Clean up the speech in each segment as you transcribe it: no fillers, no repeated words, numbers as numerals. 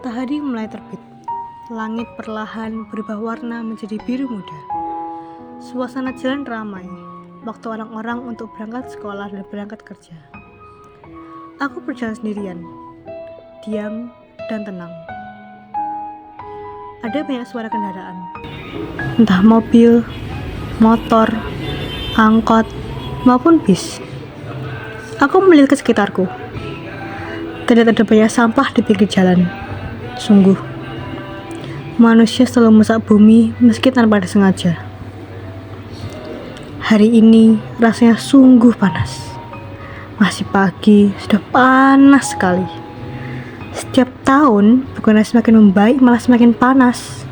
Matahari mulai terbit. Langit perlahan berubah warna menjadi biru muda. Suasana jalan ramai. Waktu orang-orang untuk berangkat sekolah dan berangkat kerja. Aku berjalan sendirian, diam dan tenang. Ada banyak suara kendaraan, entah mobil, motor, angkot, maupun bis. Aku melihat ke sekitarku. Terlihat ada banyak sampah di pinggir jalan. Sungguh, manusia selalu merusak bumi meski tanpa disengaja. Hari ini rasanya sungguh panas. Masih pagi, sudah panas sekali. Setiap tahun bukannya semakin membaik, malah semakin panas.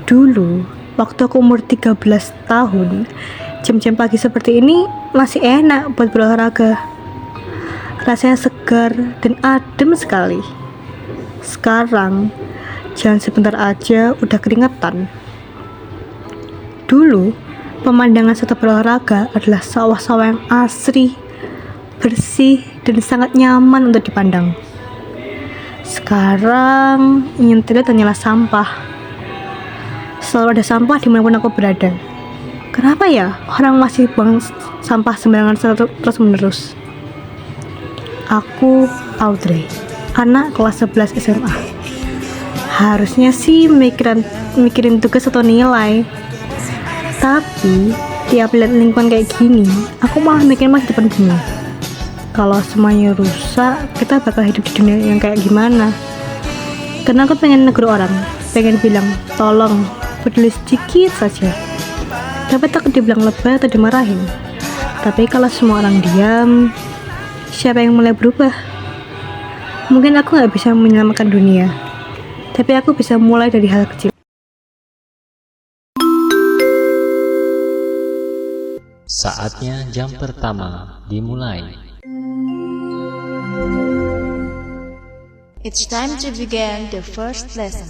Dulu, waktu aku umur 13 tahun, jam-jam pagi seperti ini masih enak buat berolahraga. Rasanya segar dan adem sekali. Sekarang, jalan sebentar aja udah keringetan. Dulu, pemandangan setelah berolahraga adalah sawah-sawah yang asri, bersih, dan sangat nyaman untuk dipandang. Sekarang, yang terlihat hanyalah sampah. Selalu ada sampah dimanapun aku berada. Kenapa ya orang masih buang sampah sembarangan terus-menerus? Aku Audrey, anak kelas 11 SMA. Harusnya sih mikirin tugas atau nilai. Tapi tiap lihat lingkungan kayak gini, aku malah mikir masa depan gini. Kalau semuanya rusak, kita bakal hidup di dunia yang kayak gimana? Karena aku pengen negur orang, pengen bilang, tolong, peduli sedikit saja. Tapi takut dibilang lebay atau dimarahin. Tapi kalau semua orang diam, siapa yang mulai berubah? Mungkin aku gak bisa menyelamatkan dunia, tapi aku bisa mulai dari hal kecil. Saatnya jam pertama dimulai. It's time to begin the first lesson.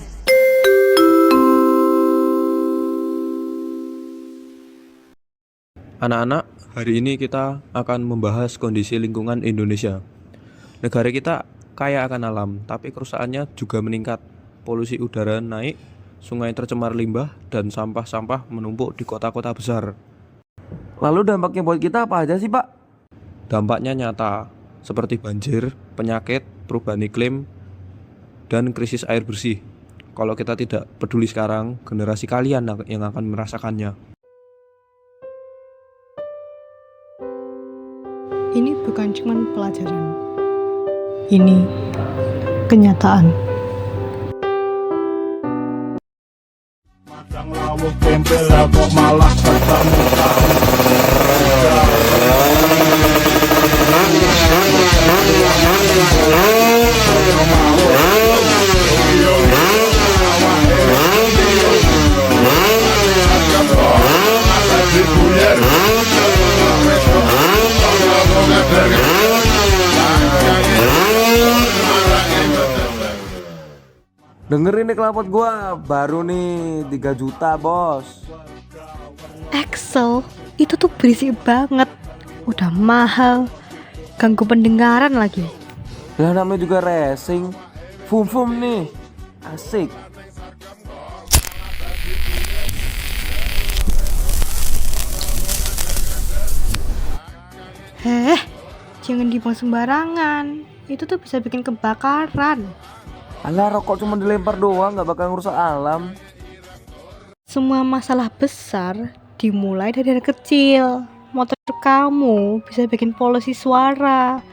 Anak-anak, hari ini kita akan membahas kondisi lingkungan Indonesia. Negara kita kaya akan alam, tapi kerusakannya juga meningkat. Polusi udara naik, sungai tercemar limbah, dan sampah-sampah menumpuk di kota-kota besar. Lalu dampaknya buat kita apa aja sih, Pak? Dampaknya nyata, seperti banjir, penyakit, perubahan iklim, dan krisis air bersih. Kalau kita tidak peduli sekarang, generasi kalian yang akan merasakannya. Ini bukan cuma pelajaran. Ini kenyataan. Madang lawuh tempe lah kok malah ketemu tahu. Dengerin nih kelapot gua, baru nih 3 juta bos. Excel itu tuh berisik banget. Udah mahal, ganggu pendengaran lagi. Lah namanya juga racing, fum nih, asik. Jangan dibuang sembarangan. Itu tuh bisa bikin kebakaran. Alah, rokok cuma dilempar doang, gak bakal ngerusak alam. Semua masalah besar dimulai dari hal kecil. Motor kamu bisa bikin polusi suara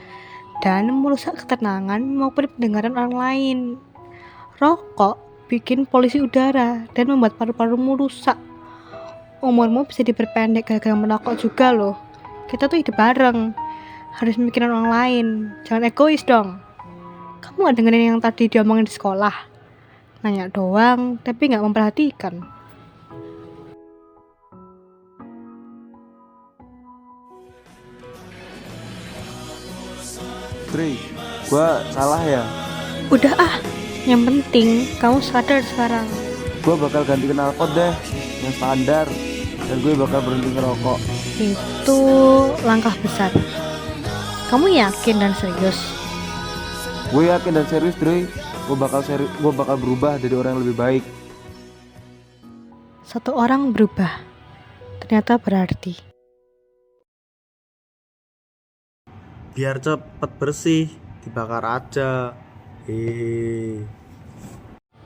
dan merusak ketenangan maupun pendengaran orang lain. Rokok bikin polusi udara dan membuat paru-parumu rusak. Umurmu bisa diperpendek gara-gara merokok juga loh. Kita tuh hidup bareng, harus mikirin orang lain. Jangan egois dong. Kamu gak dengerin yang tadi diomongin di sekolah? Nanya doang, tapi gak memperhatikan. Dri, gua salah ya? Udah yang penting kamu sadar sekarang. Gua bakal ganti knalpot deh, yang standar. Dan gue bakal berhenti ngerokok. Itu langkah besar. Kamu yakin dan serius? Gue yakin dan serius, Dre. gue bakal berubah jadi orang yang lebih baik. Satu orang berubah, ternyata berarti. Biar cepet bersih, dibakar aja.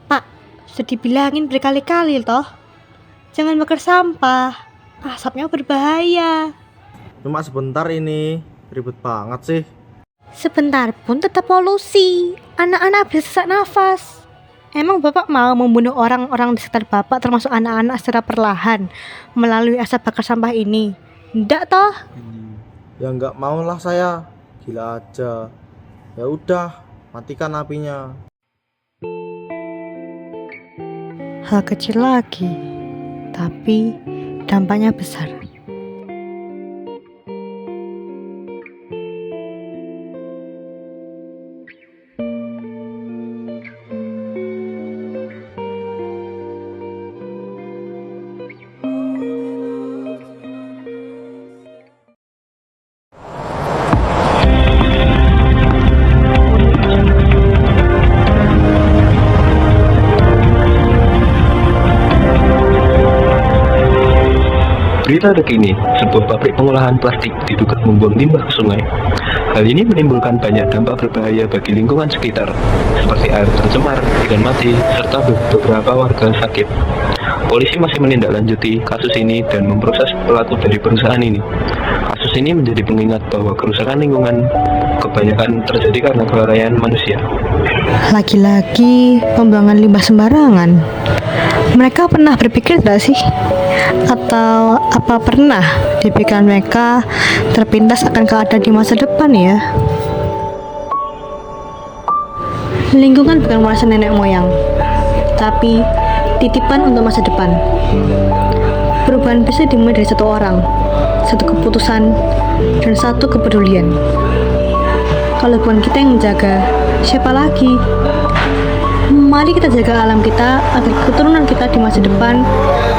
Pak, sudah dibilangin berkali-kali toh, jangan bakar sampah, asapnya berbahaya. Cuma sebentar ini, ribet banget sih. Sebentar pun tetap polusi, anak-anak bisa sesak nafas. Emang Bapak mau membunuh orang-orang di sekitar Bapak termasuk anak-anak secara perlahan melalui asap bakar sampah ini? Ndak toh? Ya nggak mau lah saya, gila aja. Ya udah, matikan apinya. Hal kecil lagi, tapi dampaknya besar. Berita terkini, sebuah pabrik pengolahan plastik diduga membuang limbah ke sungai. Hal ini menimbulkan banyak dampak berbahaya bagi lingkungan sekitar, seperti air tercemar, ikan mati, serta beberapa warga sakit. Polisi masih menindaklanjuti kasus ini dan memproses pelaku dari perusahaan ini. Kasus ini menjadi pengingat bahwa kerusakan lingkungan kebanyakan terjadi karena kelalaian manusia. Lagi-lagi pembuangan limbah sembarangan. Mereka pernah berpikir tidak sih? Atau apa pernah di pikiran mereka terpintas akan keadaan di masa depan ya? Lingkungan bukan warisan nenek moyang, tapi titipan untuk masa depan. Perubahan bisa dimulai dari satu orang, satu keputusan, dan satu kepedulian. Kalau bukan kita yang menjaga, siapa lagi? Mari kita jaga alam kita agar keturunan kita di masa depan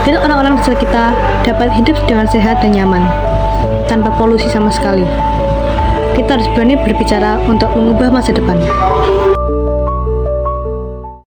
dan orang-orang di sekitar kita dapat hidup dengan sehat dan nyaman, tanpa polusi sama sekali. Kita harus berani berbicara untuk mengubah masa depan.